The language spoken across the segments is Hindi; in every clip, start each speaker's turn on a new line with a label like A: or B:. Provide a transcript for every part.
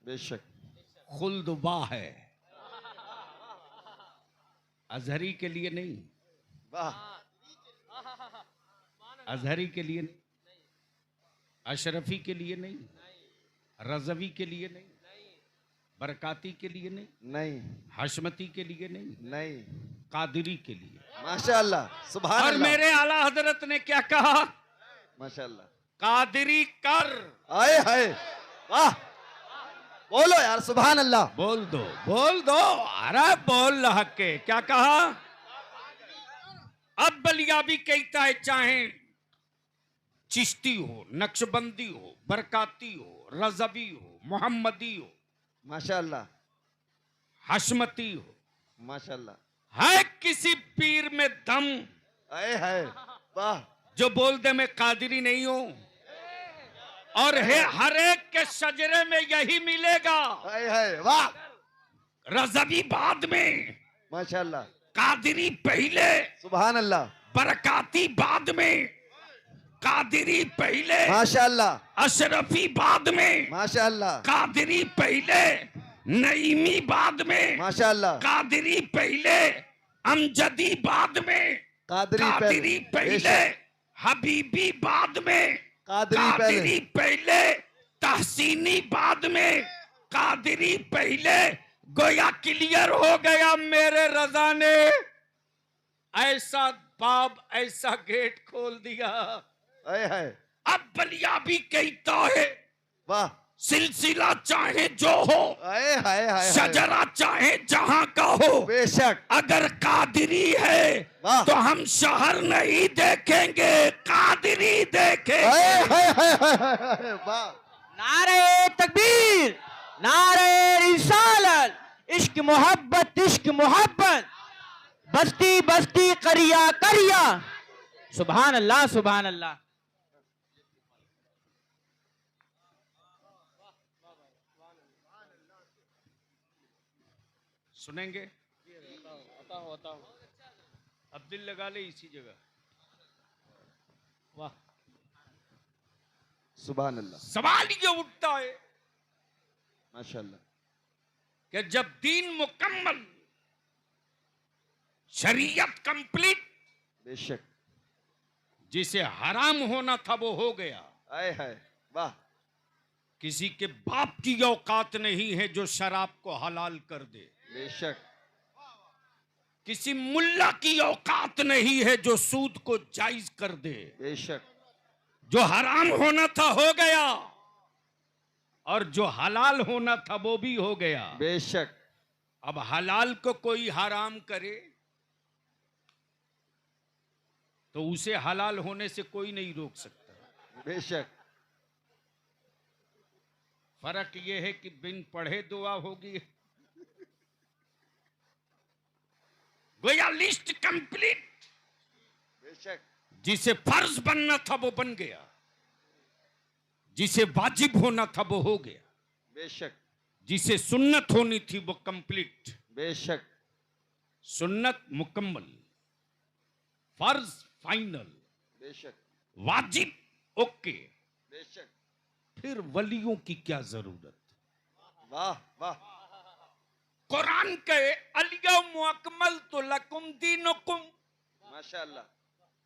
A: बेशक।
B: खुल्दबा है, अजहरी के लिए नहीं,
A: वाह।
B: अजहरी के लिए नहीं, अशरफी के लिए नहीं, रजवी के लिए नहीं, बरकाती के लिए नहीं,
A: नहीं
B: हशमती के लिए नहीं,
A: नहीं।
B: कादिरी के लिए।
A: माशाअल्लाह, सुभान
B: और
A: अल्लाह।
B: मेरे आला हजरत ने क्या कहा?
A: माशाअल्लाह।
B: कादिरी कर।
A: आए हाय, वाह। बोलो यार, सुभान अल्लाह।
B: बोल दो, बोल दो, अरे बोल हक के। क्या कहा? अब बलियाबी कहता है, चाहे चिश्ती हो, नक्शबंदी हो, बरकाती हो, रजवी हो, मोहम्मदी हो,
A: माशाअल्लाह,
B: हशमती हो,
A: माशाअल्लाह।
B: है किसी पीर में दम
A: आए हाय, वाह।
B: जो बोल दे मैं कादिरी नहीं हूं? और है हर एक के शजरे में यही मिलेगा।
A: आए हाय, वाह।
B: रजवी बाद में,
A: माशाअल्लाह,
B: कादिरी पहले,
A: सुभान अल्लाह।
B: बरकाती बाद में, कादिरी पहले,
A: माशाअल्लाह,
B: अशरफी बाद में,
A: माशाअल्लाह,
B: कादिरी पहले, नईमी बाद में,
A: माशाअल्लाह।
B: कादिरी पहले, अमजदी बाद में, कादिरी पहले,
A: बेशक।
B: हबीबी बाद में,
A: कादिरी
B: पहले, तहसीनी बाद में, कादिरी पहले। गोया क्लियर हो गया, मेरे रजा ने ऐसा बाब, ऐसा गेट खोल दिया।
A: आए हाय,
B: अब बलियाबी कहता है,
A: वाह।
B: सिलसिला चाहे जो हो,
A: आए हाय हाय,
B: शजरा चाहे जहां का हो,
A: बेशक।
B: अगर कादिरी है
A: वाह।
B: तो हम शहर नहीं देखेंगे, कादिरी
A: आए
B: देखेंगे।
A: हाय हाय हाय हाय, वाह।
C: नारे तकबीर, नारे रिसालत, इश्क मोहब्बत, इश्क मोहब्बत, बस्ती बस्ती करिया करिया। सुभान अल्लाह, सुभान अल्लाह।
B: सुनेंगे? अब दिल लगा ले इसी जगह। वाह।
A: सुभान अल्लाह,
B: सवाल ये उठता है
A: माशाअल्लाह।
B: कि जब दीन मुकम्मल, शरीयत कंप्लीट,
A: बेशक।
B: जिसे हराम होना था वो हो गया।
A: आए हाय, वाह।
B: किसी के बाप की औकात नहीं है जो शराब को हलाल कर दे।
A: बेशक।
B: किसी मुल्ला की औकात नहीं है जो सूद को जायज कर दे।
A: बेशक।
B: जो हराम होना था हो गया, और जो हलाल होना था वो भी हो गया।
A: बेशक।
B: अब हलाल को कोई हराम करे तो उसे हलाल होने से कोई नहीं रोक सकता।
A: बेशक।
B: फर्क यह है कि बिन पढ़े दुआ होगी। गोया लिस्ट कंप्लीट।
A: बेशक।
B: जिसे फर्ज बनना था वो बन गया, जिसे वाजिब होना था वो हो गया,
A: बेशक।
B: जिसे सुन्नत होनी थी वो कंप्लीट।
A: बेशक।
B: सुन्नत मुकम्मल, फर्ज फाइनल,
A: बेशक।
B: वाजिब ओके।
A: बेशक।
B: फिर वलियों की क्या जरूरत?
A: वाह वाह।
B: कुरान कहे अल-यौम अकमलतु लकुम दीनुकुम
A: माशाअल्लाह।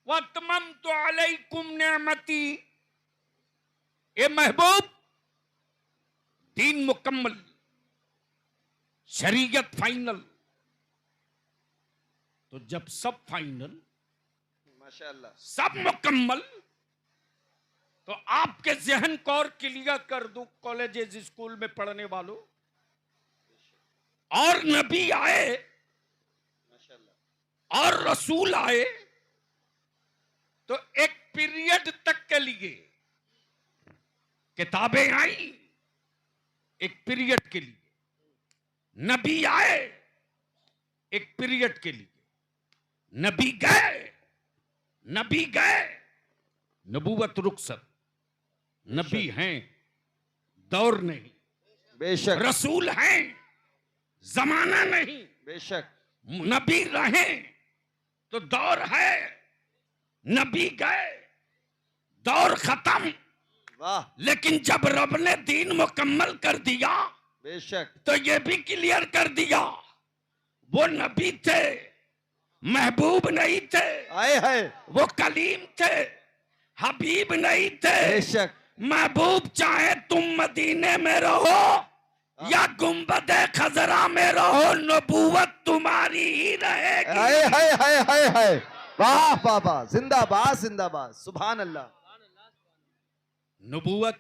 B: व अतममतु अलैकुम निअमती। ए महबूब, दीन मुकम्मल, शरीयत फाइनल। तो जब सब फाइनल,
A: माशाअल्लाह।
B: सब मुकम्मल, तो आपके जहन को और क्लियर कर दूं कॉलेजेस स्कूल में पढ़ने वालों, और नबी आए
A: माशाअल्लाह।
B: और रसूल आए तो एक पीरियड तक के लिए किताबें आई, एक पीरियड के लिए। नबी आए एक पीरियड के लिए, नबी गए, नबी गए, नबूवत रुखसत। नबी हैं, दौर नहीं।
A: बेशक।
B: रसूल हैं, जमाना नहीं।
A: बेशक।
B: नबी रहे तो दौर है, नबी गए दौर खत्म।
A: वाह।
B: लेकिन जब रब ने दीन मुकम्मल कर दिया
A: बेशक।
B: तो ये भी क्लियर कर दिया वो नबी थे, महबूब नहीं थे,
A: आए है
B: वो कलीम थे, हबीब नहीं थे।
A: बेशक।
B: महबूब चाहे तुम मदीने में रहो या गुंबदे खजरा में रहो, नबूवत तुम्हारी ही रहेगी।
A: हाय हाय हाय हाय हाय, वाह वाह वाह, जिंदाबाद जिंदाबाद, सुभान अल्लाह।
B: नबूवत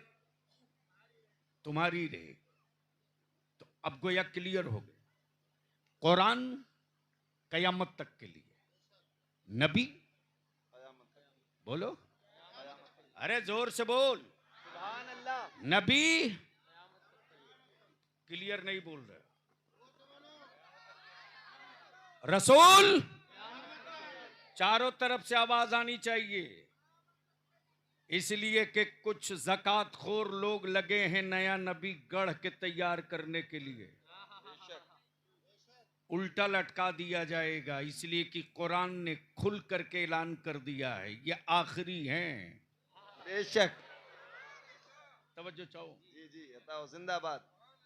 B: तुम्हारी रहेगी। तो अब गोया क्लियर हो गया, कुरान कयामत तक के लिए, नबी बोलो, अरे जोर से बोल,
A: सुभान अल्लाह।
B: नबी क्लियर नहीं बोल रहे, रसूल चारों तरफ से आवाज आनी चाहिए, इसलिए कि कुछ ज़कात खोर लोग लगे हैं नया नबी गढ़ के तैयार करने के लिए, उल्टा लटका दिया जाएगा, इसलिए कि कुरान ने खुल करके ऐलान कर दिया है ये आखिरी हैं।
A: बेशक।
B: तवज्जो चाहो,
A: जी जी, बताओ, जिंदाबाद,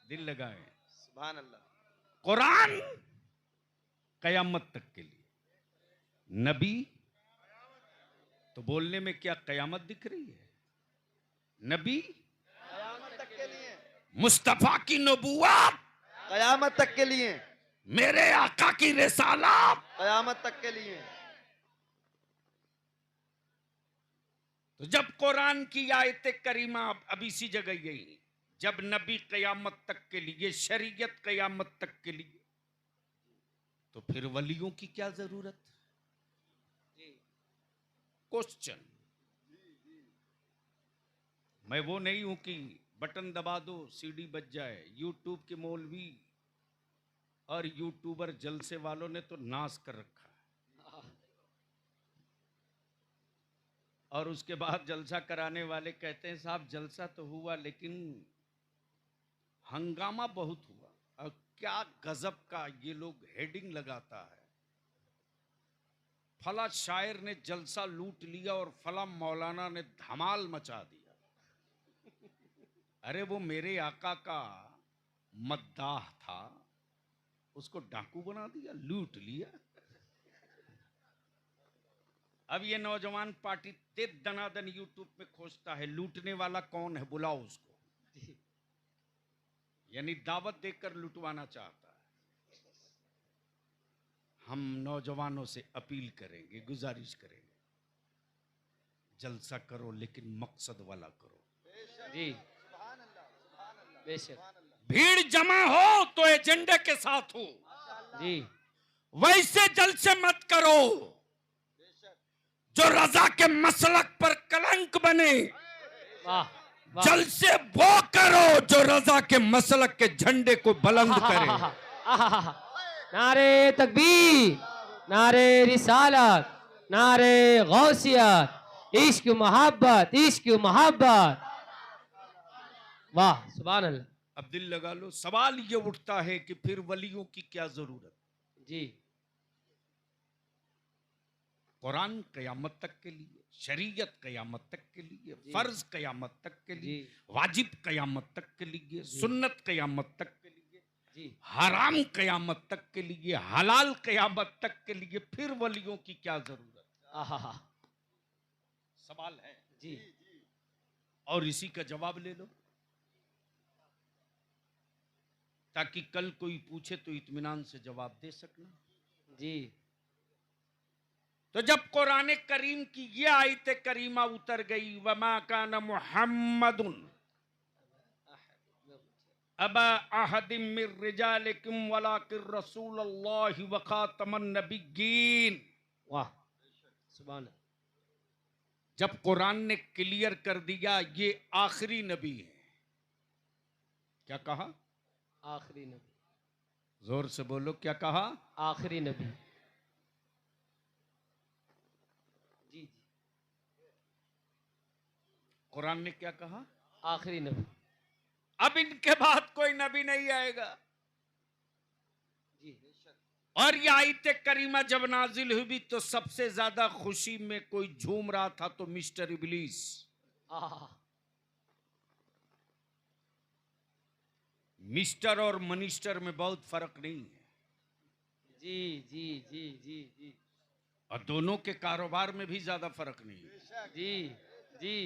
B: दिल लगाए,
A: सुभान अल्लाह।
B: कुरान कयामत तक के लिए, नबी तो बोलने में क्या कयामत दिख रही है, नबी
A: कयामत तक के लिए,
B: मुस्तफा की नबूवत,
A: कयामत तक के लिए,
B: मेरे आका की रिसालत,
A: कयामत तक के लिए।
B: तो जब कुरान की आयत करीमा अब इसी जगह यही, जब नबी कयामत तक के लिए, शरीयत कयामत तक के लिए, तो फिर वलियों की क्या जरूरत? क्वेश्चन। मैं वो नहीं हूं कि बटन दबा दो सीडी बज जाए। यूट्यूब के मौलवी और यूट्यूबर जलसे वालों ने तो नाश कर रखा है, और उसके बाद जलसा कराने वाले कहते हैं साहब जलसा तो हुआ लेकिन हंगामा बहुत हुआ। और क्या गजब का ये लोग हेडिंग लगाता है, फला शायर ने जलसा लूट लिया और फला मौलाना ने धमाल मचा दिया। अरे वो मेरे आका का मद्दाह था, उसको डाकू बना दिया, लूट लिया। अब ये नौजवान पार्टी ते दनादन यूट्यूब पे खोजता है लूटने वाला कौन है, बुलाओ उसको, यानी दावत देकर लुटवाना चाहता है। हम नौजवानों से अपील करेंगे, गुजारिश करेंगे, जलसा करो लेकिन मकसद वाला करो।
C: जी बेशक,
B: भीड़ जमा हो तो एजेंडे के साथ हो,
C: जी
B: वैसे जलसे मत करो जो रजा के मसलक पर कलंक बने।
C: वाह वाह,
B: जलसे वो करो जो रजा के मसलक के झंडे को बुलंद करे।
C: नारे तकबीर, नारे रिसालत, नारे गौसियत, इश्क मोहब्बत, इश्क मोहब्बत, वाह सुभान अल्लाह।
B: अब दिल लगा लो, सवाल ये उठता है कि फिर वलियों की क्या जरूरत?
C: जी
B: कुरान कयामत तक के लिए, शरीयत कयामत तक के लिए, फर्ज कयामत तक के लिए, वाजिब कयामत तक के लिए, सुन्नत कयामत तक के लिए,
C: जी
B: हराम कयामत तक के लिए, हलाल कयामत तक के लिए, फिर वलियों की क्या जरूरत?
C: आहा,
B: सवाल है
C: जी
B: और इसी का जवाब ले लो, ताकि कल कोई पूछे तो इत्मीनान से जवाब दे सकना।
C: जी।
B: तो जब कुरान करीम की ये आयत करीमा उतर गई, वमा कान मुहम्मदुन अबा अहदिम मिर रिजालिकुम वलाकिन रसूलुल्लाहि व खातमन नबिय्यीन,
C: वाह सुभान अल्लाह।
B: जब कुरान ने क्लियर कर दिया ये आखिरी नबी है, क्या कहा?
C: आखिरी नबी,
B: जोर से बोलो, क्या कहा?
C: आखिरी नबी। जी जी,
B: कुरान ने क्या कहा?
C: आखिरी नबी।
B: अब इनके बाद कोई नबी नहीं आएगा।
C: जी
B: और ये आयत करीमा जब नाजिल हुई तो सबसे ज्यादा खुशी में कोई झूम रहा था तो मिस्टर इब्लीस।
C: आहा,
B: मिस्टर और मनिस्टर में बहुत फर्क नहीं है,
C: जी जी जी जी जी
B: और दोनों के कारोबार में भी ज्यादा फर्क नहीं है।
C: जी जी